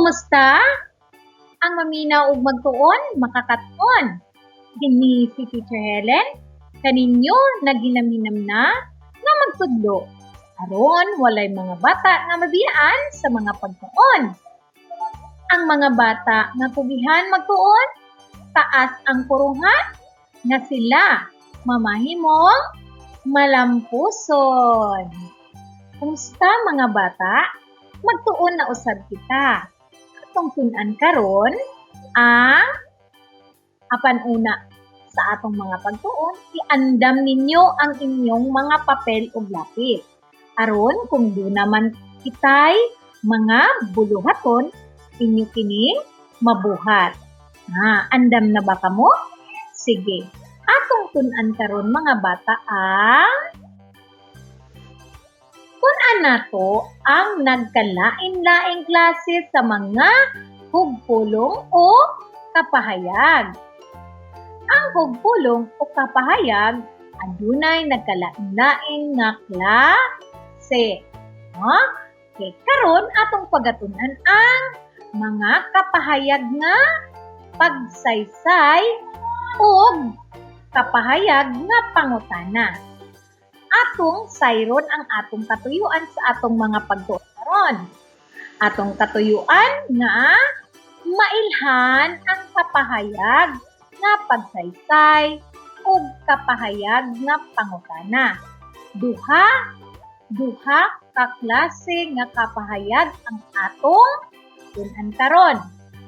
Kumusta? Ang maminaw ug magtuon, makakaton. Kini si Teacher Helen, kaninyo naghinam-hinam na nga magtudlo. Aron walay mga bata nga mabiyaan sa mga pagtuon. Ang mga bata nga kugihan magtuon, taas ang purungan nga sila mamahimong malampuson. Kumusta mga bata? Magtuon na usab kita. Atong tun-an karon ang apan-una sa atong mga pagtuon, iandam ninyo ang inyong mga papel ug lapis. Aron kung do naman kitay mga buluhaton, inyo kining mabuhat. Andam na ba kamo? Sige. Atong tun-an karon mga bata ang tun-an nato ang nagkalain-laing klase sa mga hugpulong o kapahayag. Ang hugpulong o kapahayag adunay nagkalain-laing nga klase. Okay, karon atong pagatun-an ang mga kapahayag nga pagsaysay o kapahayag nga pangutana. Atong sayron ang atong katuyuan sa atong mga pagtuon karon. Atong katuyuan nga mailhan ang kapahayag nga pagsaysay ug kapahayag nga pangutana. Duha ka klase nga kapahayag ang atong tun-an karon,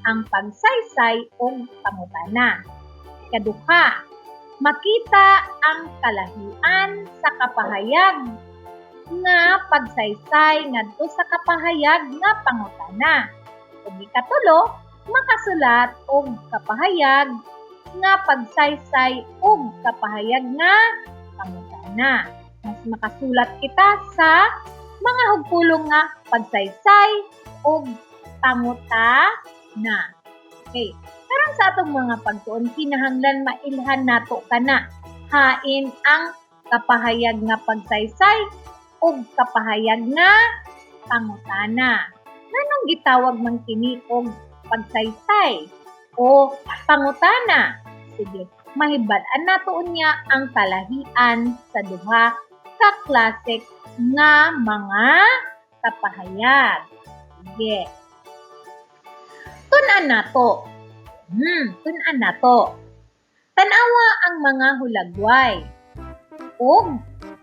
ang pagsaysay ug pangutana. Ikaduha, makita ang kalahian sa kapahayag nga pagsaysay ngadto sa kapahayag nga pangutana. Ug ikatulo, makasulat og kapahayag nga pagsaysay ug kapahayag nga pangutana. Mas makasulat kita sa mga hugpulong nga pagsaysay ug pangutana. Okay. Karon sa atong mga pagtuon, kinahanglan mailhan nato kana hain ang kapahayag nga pagsaysay ug kapahayag nga pangutana. Nganong gitawag man kini og pagsaysay o pangutana? Sige, mahibad-an nato unya ang kalahian sa duha ka klase nga mga kapahayag. Sige. Tun-an nato. Tun-an nato. Tanawa ang mga hulagway. Ug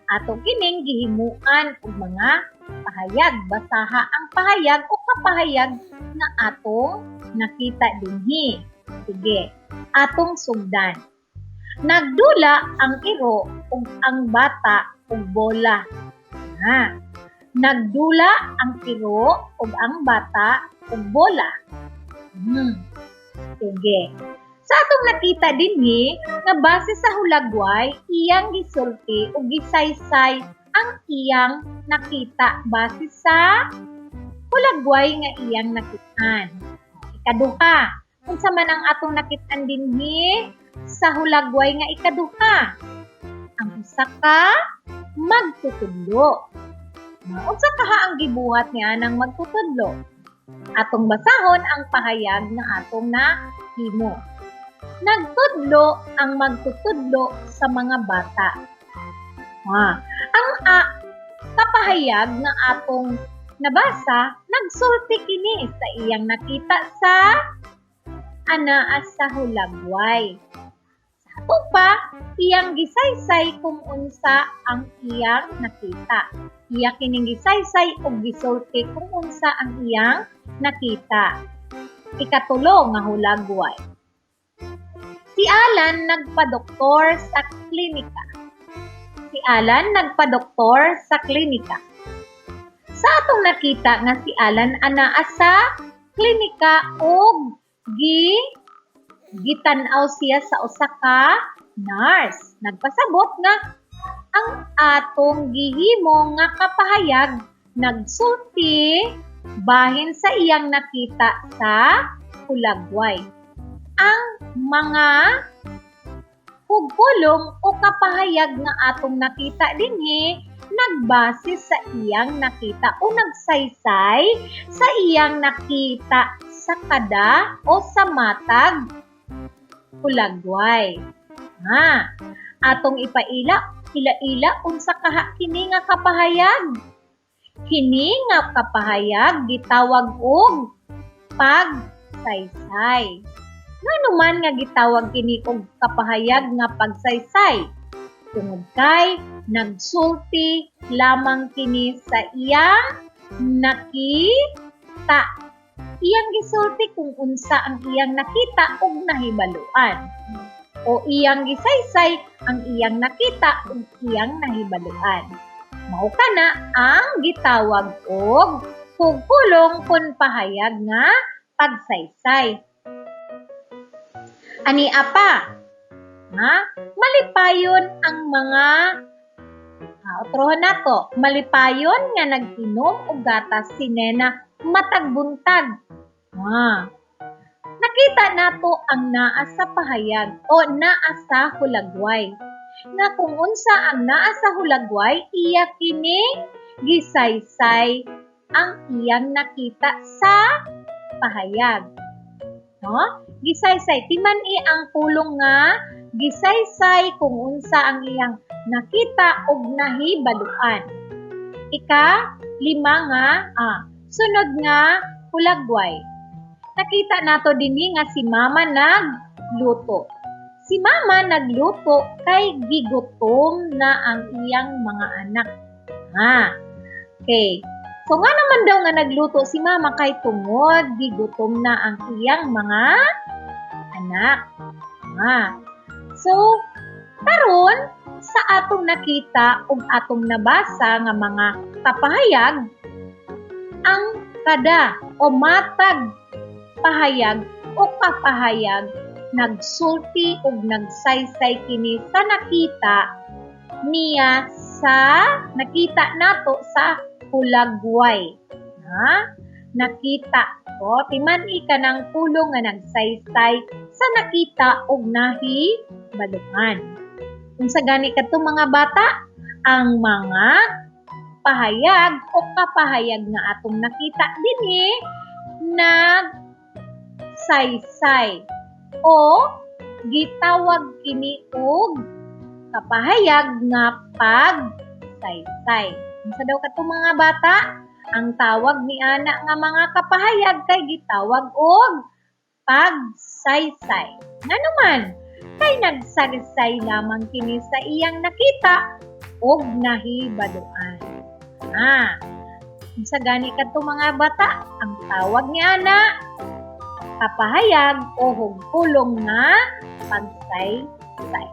ato kining gihimuan og mga pahayag. Basaha ang pahayag o kapahayag nga atong nakita dinhi. Sige, atong sugdan. Nagdula ang iro ug ang bata ug bola. Nagdula ang iro ug ang bata ug bola. Sige. Sa atong nakita dinhi nga base sa hulagway, iyang gisulti ug gisaysay ang iyang nakita base sa hulagway nga iyang nakitaan. Ikaduha, unsa man ang atong nakitaan dinhi sa hulagway nga ikaduha? Ang usa ka magtutudlo. Unsa kaha ang gibuhat niya ng magtutudlo? Atong basahon ang pahayag nga atong nahimo. Nagtudlo ang magtutudlo sa mga bata. Ang kapahayag nga atong nabasa, nagsulti kini sa iyang nakita sa anaa sa hulagway. Sa ato pa, iyang gisaysay kung unsa ang iyang nakita. Iya kining gisaysay ug gisulti kung unsa ang iyang nakita. Ikatulo nga hulagway. Si Alan nagpa-doktor sa klinika. Si Alan nagpa-doktor sa klinika. Sa atong nakita nga si Alan anaa sa klinika ug gitan-aw siya sa usa ka nurse. Nagpasabot nga ang atong gihimo nga kapahayag nagsulti bahin sa iyang nakita sa hulagway. Ang mga hugpulong o kapahayag nga atong nakita dinhi nagbase sa iyang nakita o nagsaysay sa iyang nakita sa kada o sa matag hulagway. Atong ila unsa kaha kini nga kapahayag. Kini nga kapahayag gitawag og pagsaysay. Ngano man nga gitawag kini og kapahayag nga pagsaysay? Tungod kay nagsulti lamang kini sa iyang nakita. Iyang gisulti kung unsa ang iyang nakita ug nahibaluan. O iyang gisaysay ang iyang nakita ug iyang nahibaluan. Mao kana ang gitawag og pugpulong kun pahayag nga pagsaysay. Ani apa? Malipayon ang mga otrohon nato. Malipayon nga nag-inom og gatas si Nena matag buntag. Nakita nato ang naa sa pahayag o naa sa hulagway. Nga kung unsa ang naa sa hulagway, iya kini gisaysay ang iyang nakita sa pahayag. Gisaysay. Timan-i ang pulong nga gisaysay kung unsa ang iyang nakita og nahibaluan. Ika-5 nga, sunod nga hulagway. Nakita nato dinhi nga si Mama nagluto. Si Mama nagluto kay gigutom na ang iyang mga anak. Okay. So nga naman daw nga nagluto si Mama kay tungod gigutom na ang iyang mga anak. So karon sa atong nakita ug atong nabasa nga mga kapahayag, ang kada o matag pahayag o kapahayag nagsulti ug nagsaysay kini sa nakita niya sa nakita nato sa hulagway. Nakita. Timan-i ka ng pulong nga nagsaysay sa nakita ug nahibaluan. Kung sa gani kadto mga bata, ang mga pahayag o kapahayag nga atong nakita dinhi nagsaysay o gitawag kini og kapahayag nga pagsaysay. Unsa daw kadto mga bata? Ang tawag ni ana nga mga kapahayag kay gitawag og pagsaysay. Ngano man kay nagsaysay lamang kini sa iyang nakita og nahibaluan. Sa gani kadto mga bata, ang tawag ni ana kapahayag o hugpulong nga pagsaysay.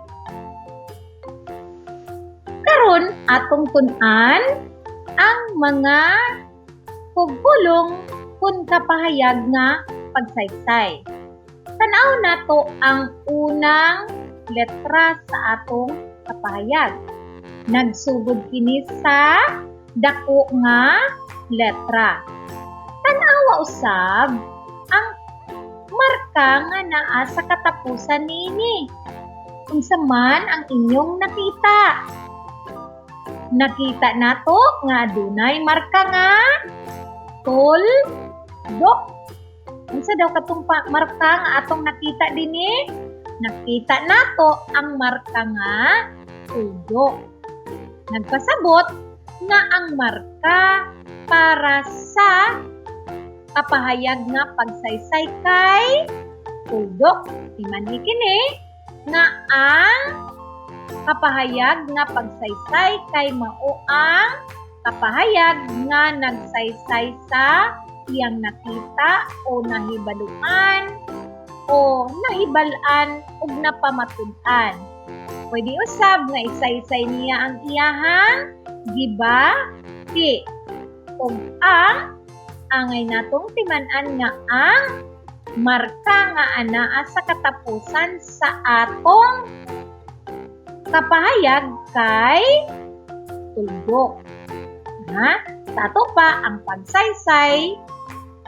Karon atong tun-an ang mga hugpulong kun kapahayag nga pagsaysay. Tanaw nato ang unang letra sa atong kapahayag. Nagsugod kini sa dako nga letra. Tanawa usab ang marka nga naa sa katapusan niini. Unsa man ang inyong nakita? Nakita nato nga adunay marka nga tuldok. Unsa daw katong marka nga atong nakita dinhi? Nakita nato ang marka nga tuldok. Nagpasabot nga ang marka para sa kapahayag nga pagsaysay kay tuldok. Timan kini nga ang kapahayag nga pagsaysay kay mao ang kapahayag nga nagsaysay sa iyang nakita o nahibaluan o nahibalan ug napamatud-an. Pwede usab nga isaysay niya ang iyahang gibati. Ug ang angay natong timan-an nga ang marka nga anaa sa katapusan sa atong kapahayag kay tuldok. Sa ato pa ang pagsaysay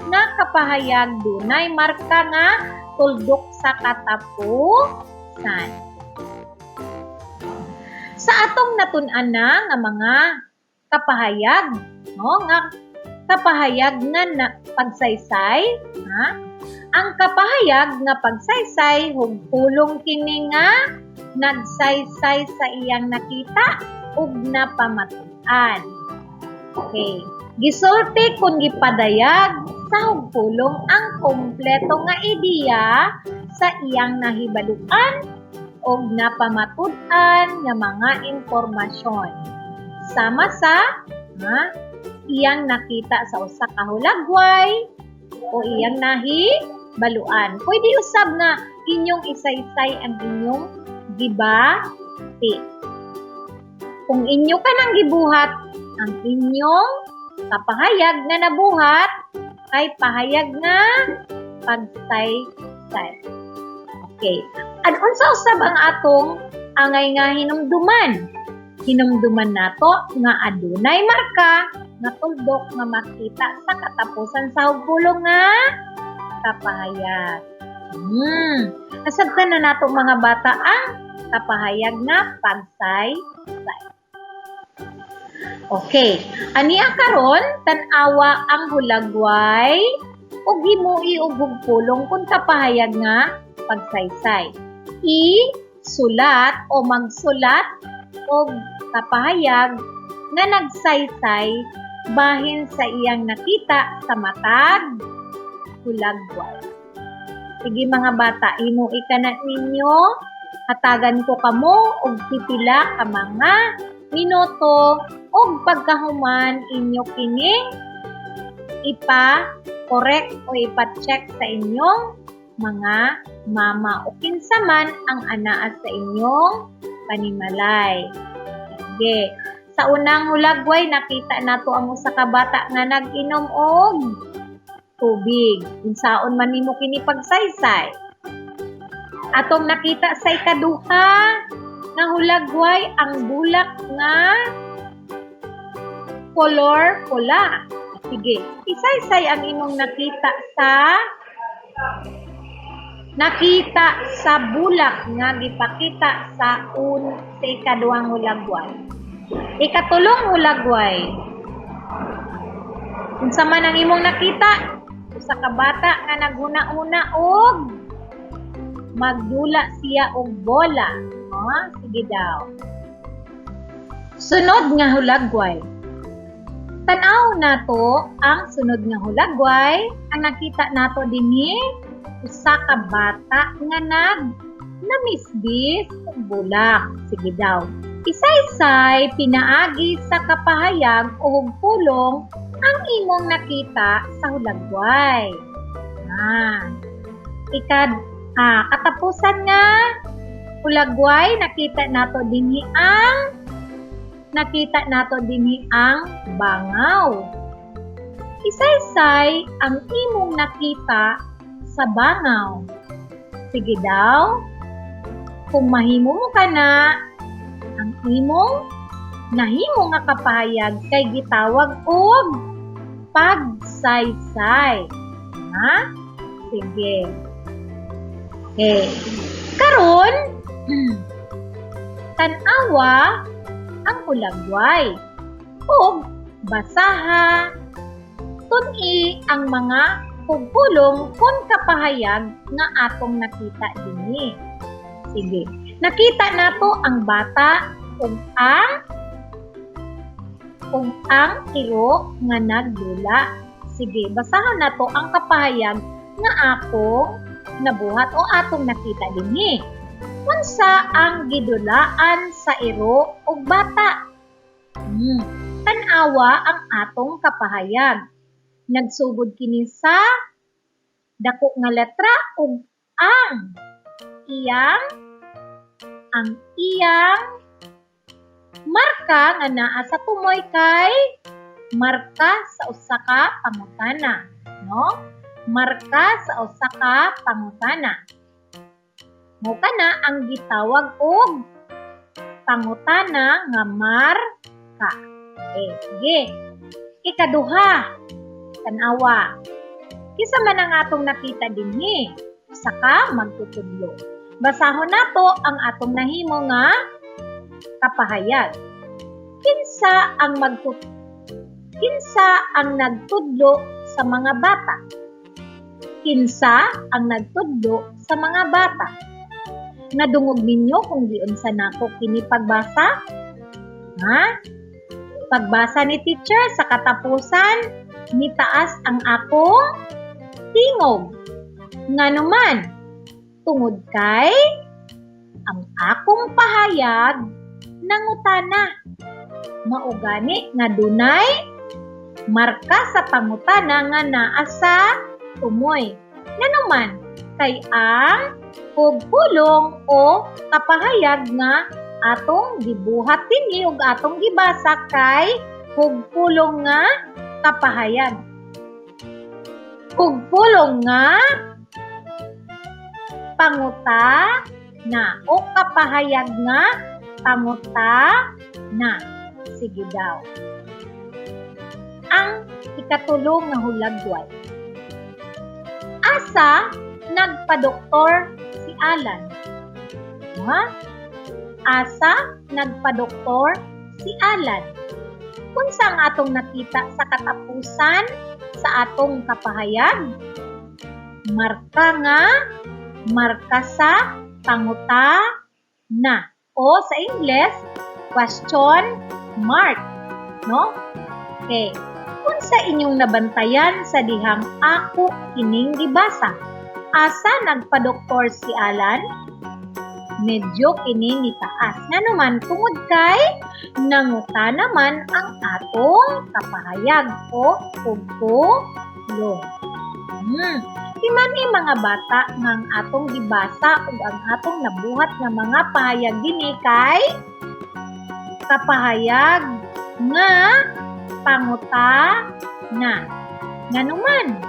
nga kapahayag dunay marka nga tuldok sa katapusan. Sa atong natun-an na nga mga kapahayag, no? Nga kapahayag nga pagsaysay, ha? Ang kapahayag nga pagsaysay hugpulong kini nga nagsaysay sa iyang nakita ug napamatud-an. Okay. Gisulti kung gipadayag sa hugpulong ang kompleto nga ideya sa iyang nahibaluan ug napamatud-an nga mga impormasyon. Sama sa iyang nakita sa usa ka hulagway o iyang nahibaluan. Pwede usab nga inyong isaysay ang inyong gibati. Kung inyo ka nang gibuhat ang inyong kapahayag nga nabuhat ay pahayag nga pagsaysay. Okay. At unsa usab ang atong angay nga hinumduman? Hinumduman nato nga adunay marka nga tuldok nga makita sa katapusan sa hugpulong nga kapahayag. Nasabtan na nato mga bata ang kapahayag nga pagsaysay. Okay. Aniya karon tan-awa ang hulagway ug himui og hugpulong kung kapahayag nga pagsaysay. Sulat o magsulat og kapahayag nga nagsaysay bahin sa iyang nakita sa matag hulagway. Sige mga bata, himui ka na ninyo. Hatagan ko kamo og pipila ka mga minuto ug pagkahuman inyo kining ipa-correct o ipa-check sa inyong mga mama o kinsa man ang anaa sa inyong panimalay. Sige. Sa unang hulagway, nakita nato ang usa ka bata nga nag-inom og tubig. Unsaon man nimo kini pagsaysay? Atong nakita sa ikaduha nga hulagway ang bulak nga color pula. Sige, isaysay ang imong nakita sa bulak nga gipakita sa ikaduhang hulagway. Ikatulong hulagway. Unsa man ang imong nakita? Usa ka bata nga naghuna-una og magdula siya og bola. Sige daw. Sunod nga hulagway. Tan-aw nato ang sunod nga hulagway. Ang nakita nato dinhi usa ka bata nga namisbis og bulak. Sige daw. Isaysay pinaagi sa kapahayag o hugpulong ang imong nakita sa hulagway. Katapusan nga hulagway, nakita nato dinhi ang bangaw. Isaysay ang imong nakita sa bangaw. Sige daw, kung mahimo mo ka na, ang imong nahimo nga kapahayag kay gitawag og pagsaysay. Sige. Okay. Karon, tan-awa ang hulagway ug basaha tun-i ang mga hugpulong kung kapahayag nga atong nakita dinhi. Sige. Nakita nato ang bata ug ang iro nga nagdula. Sige, basahan nato ang kapahayag nga akong nabuhat o atong nakita dinhi. Unsa ang gidulaan sa iro ug bata? Tan-awa ang atong kapahayag. Nagsugod kini sa dako nga letra ug ang iyang marka nga naa sa tumoy kay marka sa usa ka pangutana, no? Marka sa usa ka pangutana. Mao kana ang gitawag og pangutana nga marka. Sige. Ikaduha, tan-awa. Kisa man ang atong nakita dinhi, usa ka magtutudlo. Basahon nato ang atong nahimo nga kapahayag. Kinsa ang nagtudlo sa mga bata? Kinsa ang nagtudlo sa mga bata? Nadungog ninyo kung giunsa nako kini pagbasa? Ha? Pagbasa ni teacher sa katapusan, nitaas ang akong tingog. Nganuman, tungod kay ang akong pahayag nangutana. Mao gani nga dunay marka sa pangutana nga naa sa tumoy. Nganuman, kay ang pulong o kapahayag nga atong gibuhat dinhi ug atong gibasa kay pulong nga kapahayag. Pulong nga panguta na o kapahayag nga panguta na. Sige daw. Ang ikatulong nga hulagway. Asa nagpadoktor si Alan? Ha? Asa nagpadoktor si Alan? Unsa ang atong nakita sa katapusan sa atong kapahayag? Marka sa panguta na. O sa English, question mark. No? Okay. Unsa inyong nabantayan sa dihang ako kining gibasa? Asa nagpadoktor si Alan? Medyo kini nitaas. Nga naman, tungod kay nanguta naman ang atong kapahayag o pugpulong. Timani mga bata nga ang atong gibasa ug ang atong nabuhat nga mga pahayag dinhi kay kapahayag nga panguta na. Nganuman,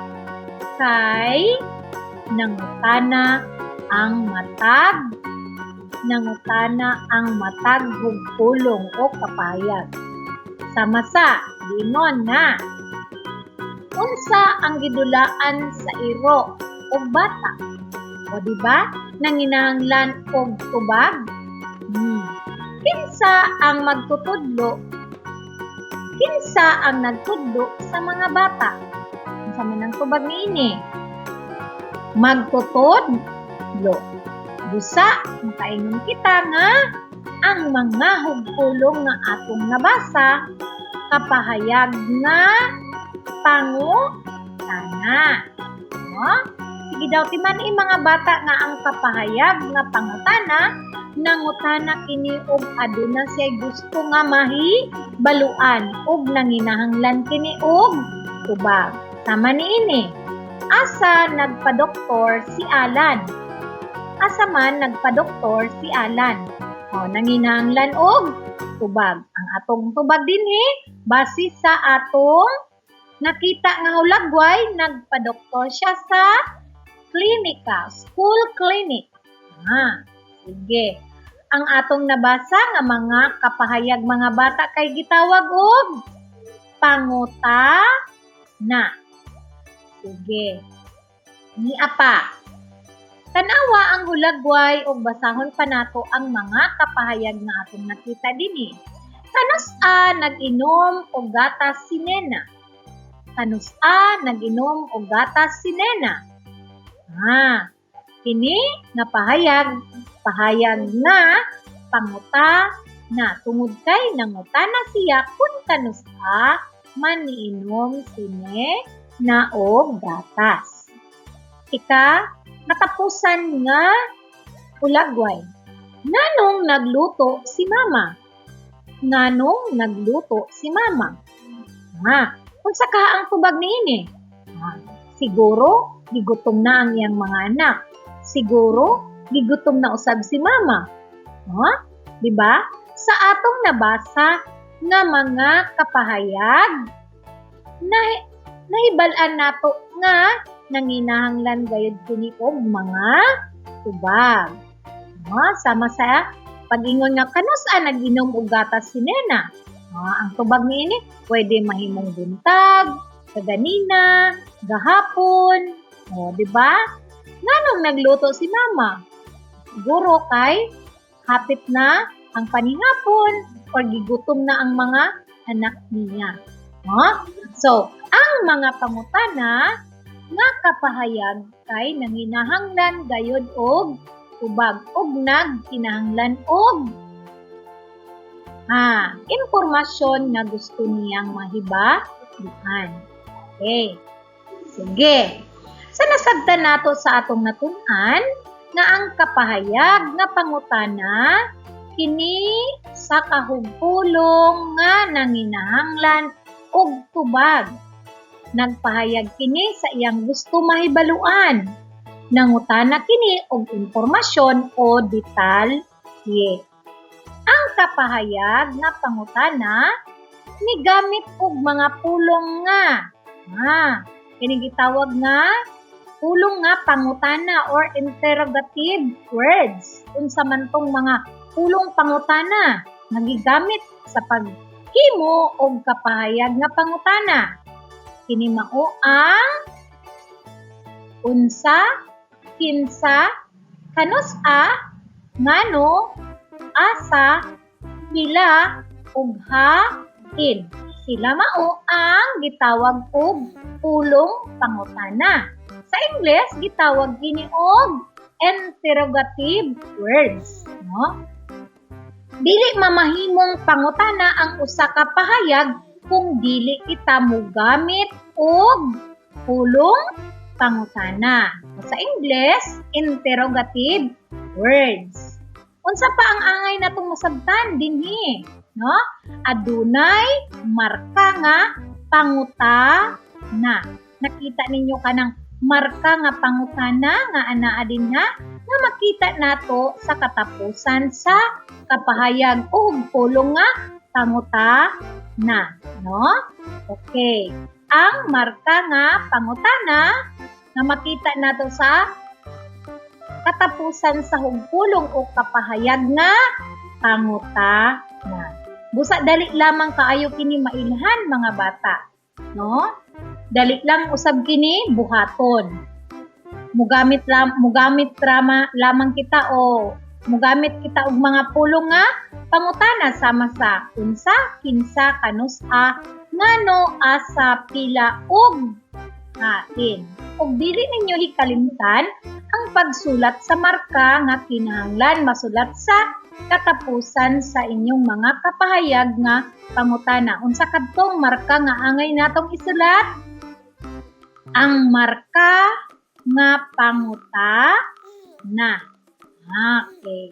kay nangutana ang matag hugpulong o kapahayag. Samasa, ginon na. Unsa ang gidulaan sa iro o bata? O diba? Nanginahanglan og tubag? Kinsa ang magtutudlo? Kinsa ang nagtudlo sa mga bata? Unsa man ang tubag niini? Magtutudlo. Busa, makaingon kita nga ang mga hugpulong nga atong nabasa kapahayag nga pangutana. No? Sige daw timani mga bata nga ang kapahayag nga pangutana nangutana kini og aduna siya gusto nga mahibaluan ug nanginahanglan kini og tubag. Sama niini. Asa nagpadoktor si Alan? Asa man nagpadoktor si Alan? O nanginahanglan og tubag. Ang atong tubag dinhi base sa atong nakita nga hulagway, nagpadoktor siya sa klinika, school clinic. Sige. Ang atong nabasa nga mga kapahayag mga bata kay gitawag og panguta na. Sige. Niapa. Tanawa ang hulagway ug basahon pa nato ang mga kapahayag nga atong nakita dinhi. Kanusa nag-inom og gatas si Nena? Kanusa nag-inom og gatas si Nena? Kini nga pahayag na panguta na tungod kay nangutana siya kung kanusa man niinom si Nena og gatas. Natapusan nga hulagway. Nganong nagluto si Mama? Nganong nagluto si Mama? Unsa ka ang tubag niini? Siguro gigutom na ang iyang mga anak. Siguro gigutom na usab si Mama. Di ba? Sa atong nabasa nga mga kapahayag nahibal-an nato nga nanginahanglan gayud kini og mga tubag. Sama sa pag-ingon nga kanusa nag-inom og gatas si Nena. Ang tubag niini pwede mahimong buntag, kaganina, gahapon. Di ba? Nganong nagluto si Mama? Siguro kay hapit na ang panihapon or gigutom na ang mga anak niya. No? So, ang mga pangutana nga kapahayag kay nanginahanglan gayud og tubag ug nagkinahanglan og impormasyon na gusto niyang mahibaluan. Okay. Sige. Sa nasabtan nato sa atong natun-an nga ang kapahayag nga pangutana kini sa kahugpulong nga nanginahanglan og tubag. Nagpahayag kini sa iyang gusto mahibaluan. Nangutana kini og impormasyon o detalye. Ang kapahayag nga pangutana ni gamit og mga pulong nga. Kini gitawag nga pulong nga pangutana or interrogative words. Unsa man tong mga pulong pangutana nagigamit sa paghimo og kapahayag nga pangutana. Kini mao ang unsa, kinsa, kanus-a, ngano, asa, pila, ug hain. Sila mao ang gitawag og pulong pangutana. Sa Ingles gitawag kini og interrogative words, no? Dili mamahimong pangutana ang usa ka pahayag kung dili kita mogamit og pulong pangutana. Sa Ingles, interrogative words. Unsa pa ang angay natong masabtan dinhi, no? Adunay marka nga pangutana. Nakita ninyo kanang marka nga pangutana nga anaa dinha nga makita nato sa katapusan sa kapahayag ug pulong nga pangutana, no? Okay. Ang marka nga pangutana nga makita nato sa katapusan sa hugpulong o kapahayag nga pangutana. Busa dali lamang kaayo kini mailhan mga bata, no? Dali lang usab kini buhaton. Mugamit lamang kita o mugamit kita og mga pulong nga pangutana sama sa unsa, kinsa, kanus-a, ngano, asa, pila, ug hain. Ug dili ninyo hikalimtan ang pagsulat sa marka nga kinahanglan masulat sa katapusan sa inyong mga kapahayag nga pangutana. Unsa kadtong marka nga angay natong isulat? Ang marka nga pangutana. Okay.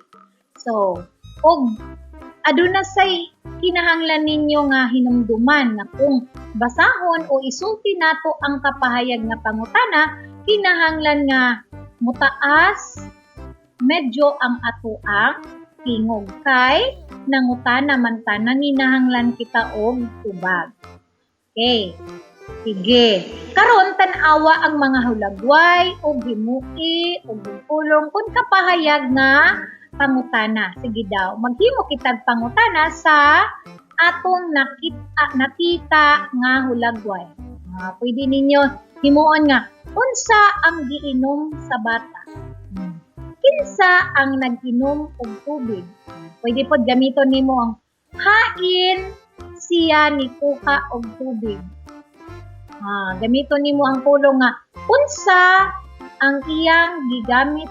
So, og aduna say kinahanglan ninyo nga hinumduman nga kung basahon o isulti nato ang kapahayag nga pangutana, kinahanglan nga mutaas medyo ang atoang tingog kay nangutana man ta nanginahanglan kita og tubag. Okay. Sige. Karon tan-awa ang mga hulagway og himuki og pulong kun kapahayag nga pangutana. Sige daw, maghimo kitag pangutana sa atong nakita nga hulagway. Pwede ninyo himuon nga, unsa ang giinom sa bata? Kinsa ang nag-inom og tubig? Pwede pod gamiton nimo ang hain siya ni kuha og tubig. Gamiton nimo ang pulong nga, unsa ang iyang gigamit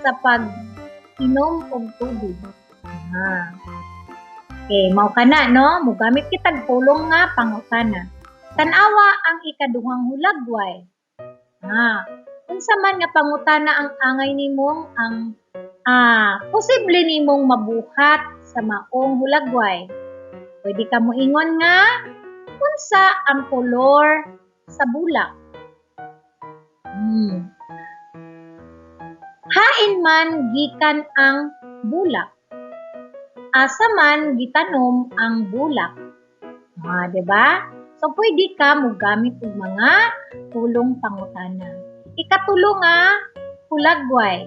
sa pag-inom og tubig? Okay, mao kana no, mogamit kitag pulong nga pangutana. Tan-awa ang ikaduhang hulagway. Unsa man nga pangutana ang angay nimong ang posible nimong mabuhat sa maong hulagway. Pwede ka mo ingon nga unsa ang kolor sa bulak? Hain man gikan ang bulak. Asa man gitanom ang bulak. Diba? So, pwede ka mogamit og mga pulong pangutana. Ikatulo nga, hulagway.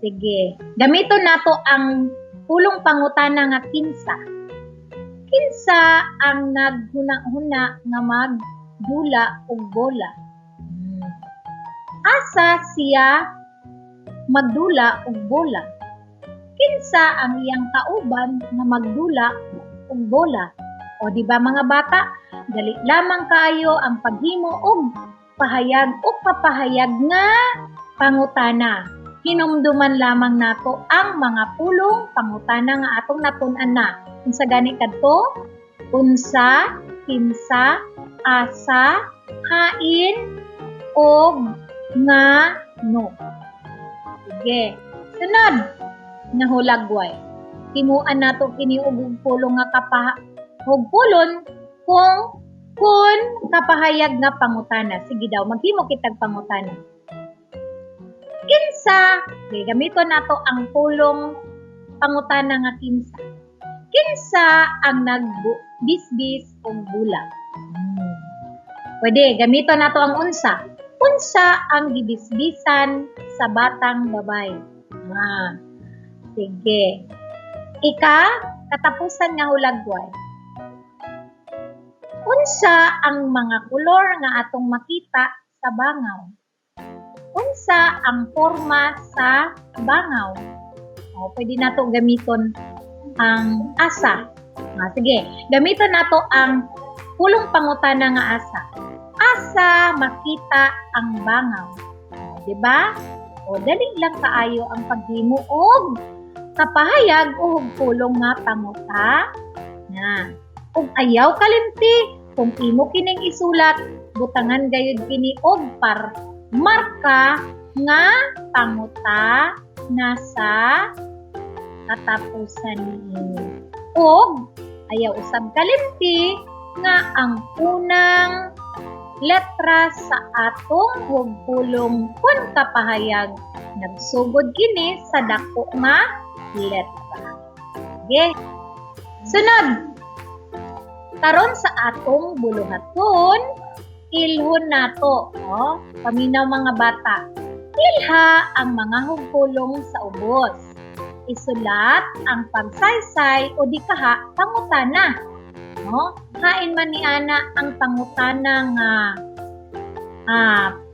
Sige. Gamiton nato ang pulong pangutana nga kinsa. Kinsa ang naghuna-huna nga magdula og bola? Asa siya magdula og bola? Kinsa ang iyang kauban nga magdula og bola. O di ba mga bata, dali lamang kaayo ang paghimo og pahayag o papahayag nga pangutana. Hinumduman lamang nato ang mga pulong pangutana nga atong natun-an na. Unsa gani kadto? Unsa, kinsa, asa, hain, og, nga, no. Sige. Sunod nga hulagway. Himuan nato kini og pulong nga hugpulon kung kapahayag nga pangutana. Sige daw, maghimo kitag pangutana. Kinsa, gamiton nato ang pulong pangutana nga kinsa. Kinsa ang nagbisbis og bula. Pwede, gamiton nato ang unsa. Unsa ang gibisbisan sa batang babay. Sige. Katapusan nga hulagway. Unsa ang mga kulor nga atong makita sa bangaw? Unsa ang forma sa bangaw? Pwede nato gamiton ang asa. Sige, gamiton nato ang pulong pangutana nga asa. Asa makita ang bangaw. Diba? Dali lang kaayo ang paghimo og kapahayag o pulong nga panguta. Kung ayaw kalimti, kung imo kining isulat, butangan gayud kini og marka nga panguta nasa katapusan niini. Og ayaw usab kalimti nga ang unang letra sa atong hugpulong kun kapahayag nagsugod kini sa dako nga letra. Okay? Sunod. Karon sa atong buluhaton, ilhon nato, paminaw mga bata. Ilha ang mga hugpulong sa ubos. Isulat ang pagsaysay o di kaha pangutana. Hain man ni ana ang pangutana nga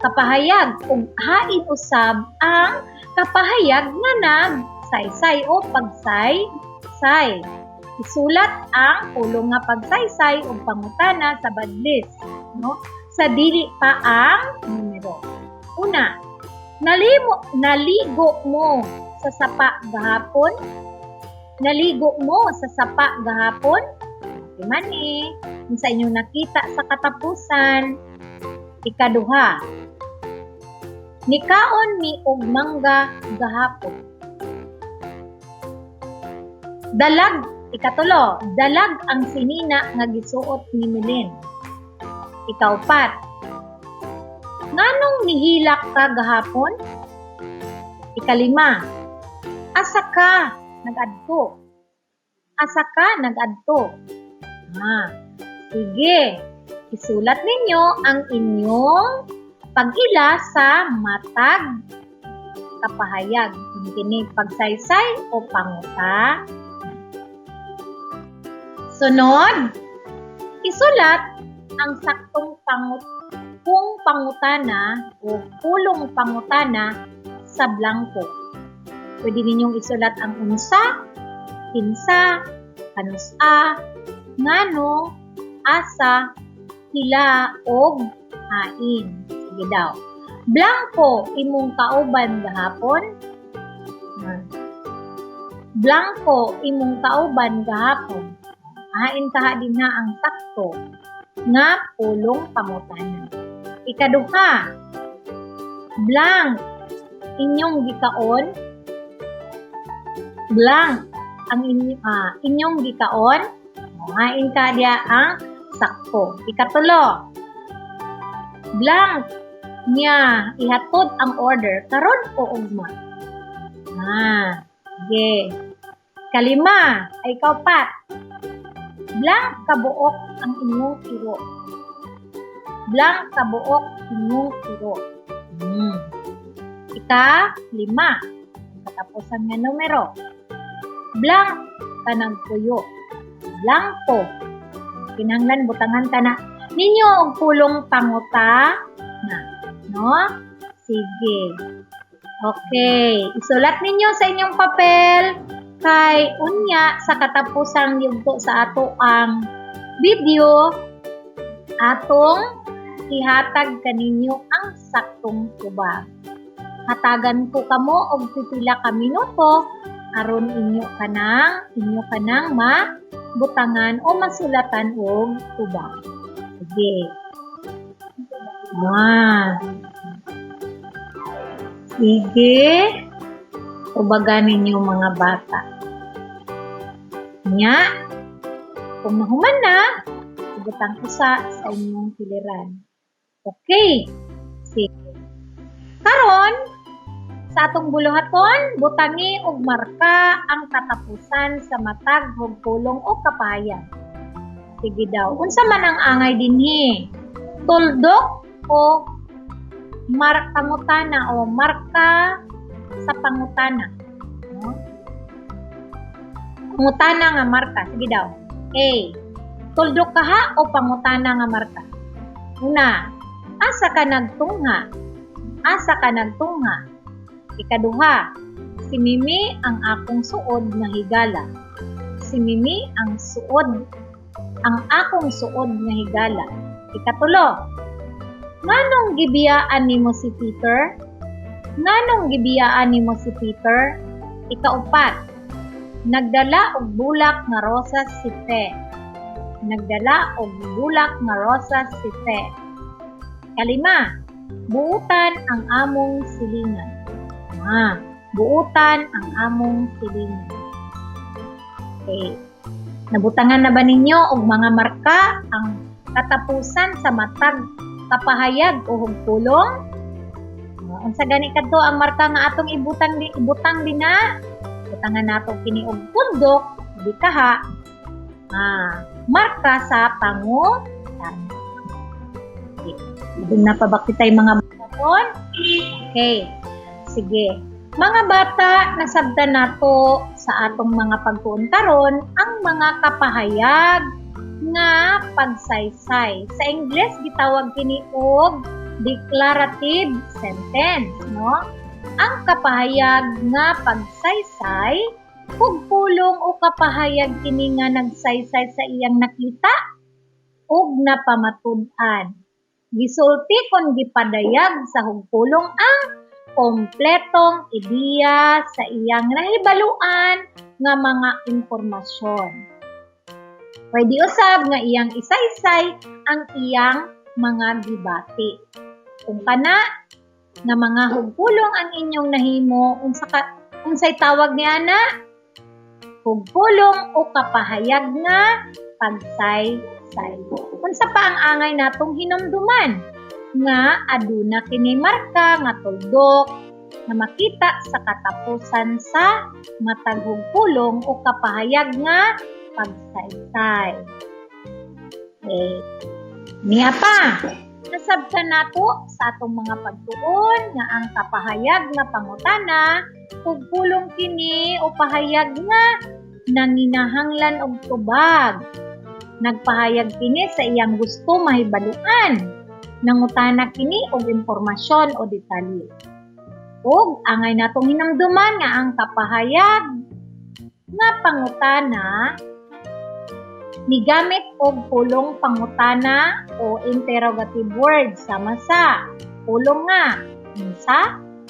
kapahayag ug hain usab ang kapahayag nga nagsaysay o pagsaysay. Isulat ang pulong nga pagsaysay o pangutana sa badlis, sa dili pa ang numero. Una, naligo mo sa sapa gahapon? Naligo mo sa sapa gahapon? Mani, sa inyong nakita sa katapusan. Ikaduha, nikaon mi og mangga gahapon. Ikatulo, dalag ang sinina nga gisuot ni Milin. Ikaupat, nganong nihilak ka gahapon? Ikalima, asa ka nag-adto? Asa ka nag-adto? Sige, isulat ninyo ang inyong pag-ila sa matag kapahayag. Kini pagsaysay o panguta. Sunod, isulat ang saktong pangutana o pulong pangutana sa blanko. Pwede ninyong isulat ang unsa, kinsa, kanusa, ngano, asa, hila, og hain. Sige daw. Blanko, imong kauban gahapon? Blanko, imong kauban gahapon? Hain kaha din na ang sakto nga pulong pangutana. Ikaduha, blank, inyong gikaon? Blank, ang inyong gikaon? Hain ka dia ang sakto. Ikatulo, blank, niya ihatod ang order karon o ugma? Sige. Kalima, ay kaupat. Blank kabuok ang inyong tiro. Blank kabuok inyong tiro. Ika-5. Katapusan nga numero. Blank ka nagpuyo. Blanko. Kinanglan butangan ka na. Ninyo og pulong panguta na. No? Sige. Okay, isulat ninyo sa inyong papel kay unya sa katapusang yugto sa ato ang video atong ihatag kaninyo ang saktong tubag. Hatagan ko kamo og pipila ka minuto aron inyo kanang mabutangan o masulatan og tubag. Sige. Sige. Tubagan ninyo mga bata. Nya, kung nahuman na, ibutang isa sa inyong piliran. Okay. Sige. Karon, sa atong buluhaton, butangi og marka ang katapusan sa matag hugpulong o kapayan. Sige daw. Unsa man ang angay dinhi? Tuldok o pangutana o marka sa pangutana. No? Pangutana nga marka. Sige daw. A. Tuldok kaha o pangutana nga marka? Una, asa ka nagtungha? Asa ka nagtungha? Ikaduha, si Mimi ang akong suod nga higala. Si Mimi ang akong suod nga higala. Ikatulo, nganong gibiyaan nimo si Peter? Nganong gibiyaan nimo si Peter? Ikaupat, nagdala og bulak nga rosas si Te. Nagdala og bulak nga rosas si Te. Kalima, buutan ang among silingan. Buutan ang among silingan. Okay. Nabutangan na ba ninyo og mga marka ang katapusan sa matag kapahayag o hugpulong? Unsa gani kadto ang marka nga atong ibutang dina? Butangan nato kini og tuldok, di kaha. Marka sa pangutan. Okay. Doon na pa ba kitay mga baton? Okay. Sige. Mga bata, nasabdan nato sa atong mga pagtuon karon ang mga kapahayag nga pagsaysay. Sa English gitawag kini og declarative sentence, no? Ang kapahayag nga pagsaysay ug pulong o kapahayag kini nga nagsaysay sa iyang nakita ug napamatud-an. Gisulti kon gipadayag sa hugpulong ang kompletong ideya sa iyang nahibaluan nga mga impormasyon. Pwede usab nga iyang isaysay ang iyang mga gibati. Kung kana nga mga hugpulong ang inyong nahimo, unsay tawag ni ana? Hugpulong o kapahayag nga pagsaysay. Unsa pa ang angay natong hinumduman? Nga aduna kini marka nga tuldok na makita sa katapusan sa matag hugpulong o kapahayag nga pagsaysay. Okay. Niya pa, nasabtan nato sa atong mga pagtuon nga ang kapahayag nga pangutana hugpulong kini o pahayag nga nanginahanglan og tubag. Nagpahayag kini sa iyang gusto mahibaluan. Nangutana kini og impormasyon o detalye. Ug angay natong hinamduman nga ang kapahayag nga pangutana migamit og pulong pangutana o interrogative words sama sa pulong nga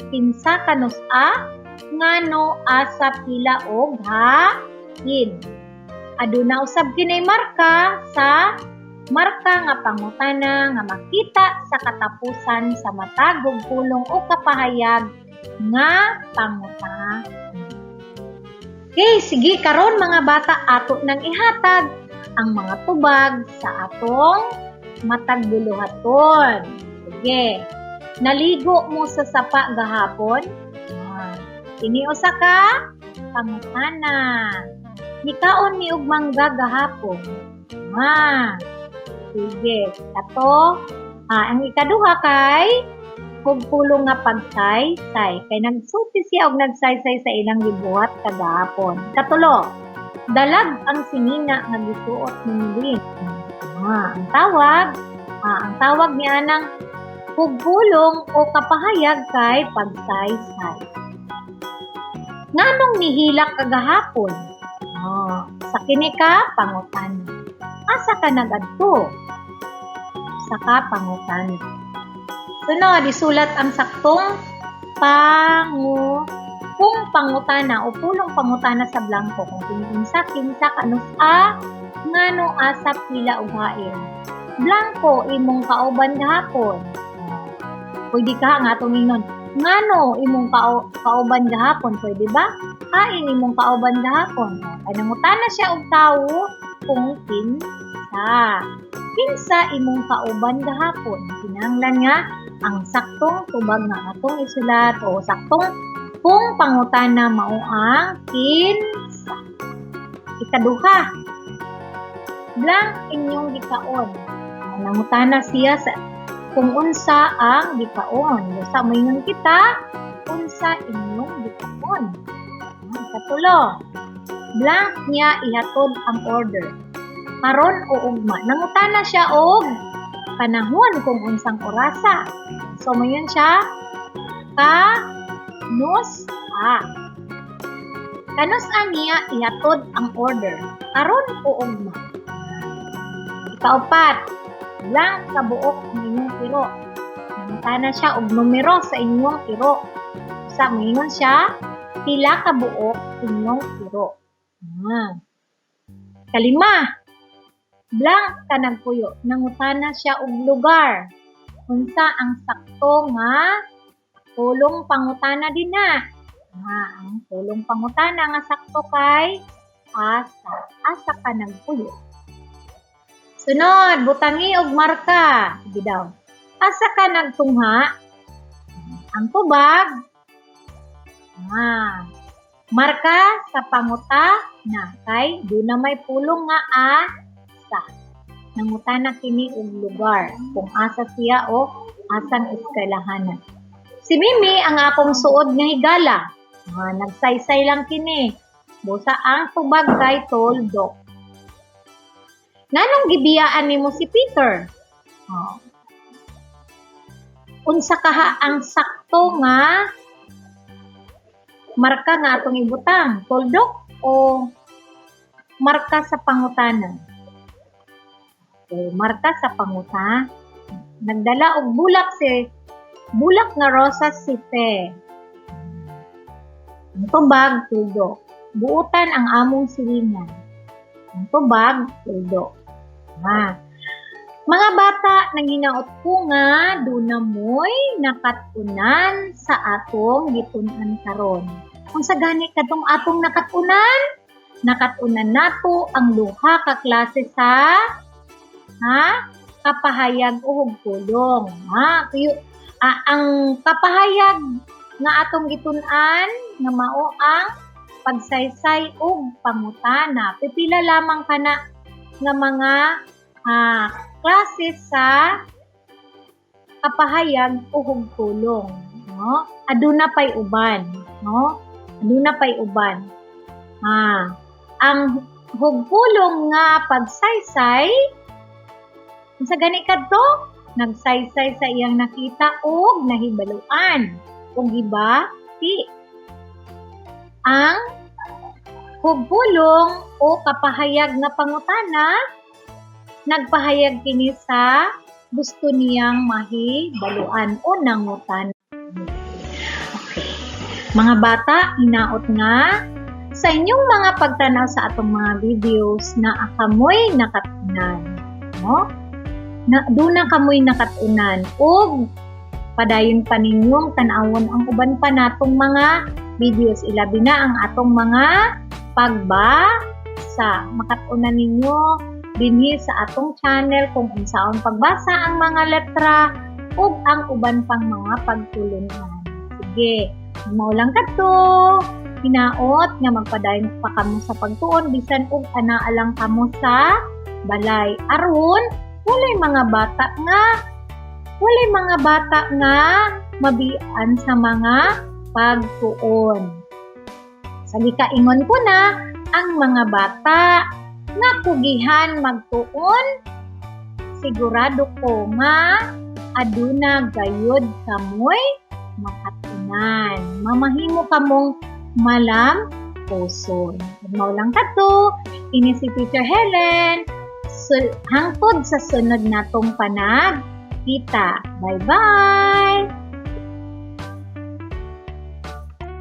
kinsa kanus-a, ngano, asa, pila og ha-in. Aduna usab kinay marka sa marka nga pangutana nga makita sa katapusan sa matag hugpulong o kapahayag nga pangutana. Okay, sige karon mga bata ato nang ihatag ang mga tubag sa atong matag buluhaton. Sige. Naligo mo sa sapa gahapon? Kini usa ka pangutana. Nikaon ni og mangga gahapon? Sige. Ato, ang ikaduha kay hugpulong nga pagsaysay. Kay nagsulti siya og nagsaysay sa ilang gibuhat kagahapon. Katulo, dalag ang sinina nga gisuot ni Lynn. Ang tawag niya nang Pugpulong o kapahayag kay pagsaysay. Nganong nihilak kagahapon? Sa kini ka pangutan. Asa ka nagadto? Sa ka pangutan. Sunod, isulat ang saktong kung pangutana o pulong pangutana sa blanco. Kung kinsa kanus ngano asa pila ug hain. Blanco imong kauban gahapon. Pwede ka nga atong ingon. Ngano imong kauban gahapon, pwede ba? Hain imong kauban gahapon. Ay nangutana siya og tawo kung kinsa. Kinsa imong kauban gahapon. Kinahanglan nga ang saktong tubag nga atong isulat o saktong kung pangutana mao ang kinsa. Ikaduha, blank inyong gikaon. Nangutana siya sa kung unsa ang gikaon. Sa moingon kita, unsa inyong gikaon. Katulo, blank niya ihatod ang order. Karon o ugma. Nangutana siya og panahon kung unsang orasa. So, mayon siya, kanus niya ihatod ang order. Karon o ugma. Ikaupat, blank kabuok ang inyong kiro. Nangutana siya og numero sa inyong kiro. Sa mayon siya, pila kabuok inyong kiro. Kalima, blank ka nagpuyo. Nangutana siya og lugar. Unsa ang sakto nga pulong pangutana din na. Ang pulong pangutana nga sakto kay asa. Asa ka nagpuyo. Sunod, butangi og marka. Sige daw. Asa ka nagtungha? Ang tubag. Marka sa pangutana kay do na may pulong nga asa. Nangutana kini og lugar kung asa siya o asang eskwelahanan. Si Mimi ang akong suod nga higala. Nagsaysay lang kini. Busa ang tubag kay toldok. Nganong gibiyaan nimo si Peter? Unsa kaha ang sakto nga marka nga atong ibutang? Toldok o marka sa pangutana? Marka sa panguta. Nagdala og bulak nga rosas si Fe. Ang tubag, tuldok. Buutan ang among silingan. Ang tubag, tuldok. Mga bata, nanginaot ko nga, doon na mo'y nakatunan sa atong gitunan karon. Kung sa gani katong atong nakatunan nato ang luha ka klase sa kapahayag o hugpulong. Ang kapahayag nga atong gitun-an nga mao ang pagsaysay o pangutana. Pipila lamang kana nga mga klase sa kapahayag o hugpulong. Aduna pay uban. Aduna pay uban. Ang hugpulong nga pagsaysay sa gani kadto, nagsaysay sa iyang nakita og nahibaluan ug gibati. Ang hugpulong o kapahayag na pangutana, nagpahayag kini sa gusto niyang mahibaluan o nangutan. Okay. Mga bata, hinaot nga sa inyong mga pagtanaw sa atong mga videos na akamoy nakatunan. Doon na kamoy nakatunan ug padayon pa ninyong tanawon ang uban pa natong mga videos, ilabi na ang atong mga pagbasa. Makatunan ninyo dinhi sa atong channel kung unsaon pagbasa ang mga letra ug ang uban pang mga pagtulunan. Sige, maulang kadto. Hinaot nga magpadayon pa kamo sa pagtuon bisan ug anaa lang kamo sa balay aron walay mga bata nga mabian sa mga pagtuon. Sa gikaingon ko na ang mga bata nga kugihan magtuon, sigurado ko nga aduna gayud kamoy makatunan. Mamahimo kamong malam puson. Mao lang kato, ini si Teacher Helen. Hangtod sa sunod natong panag kita. Bye-bye!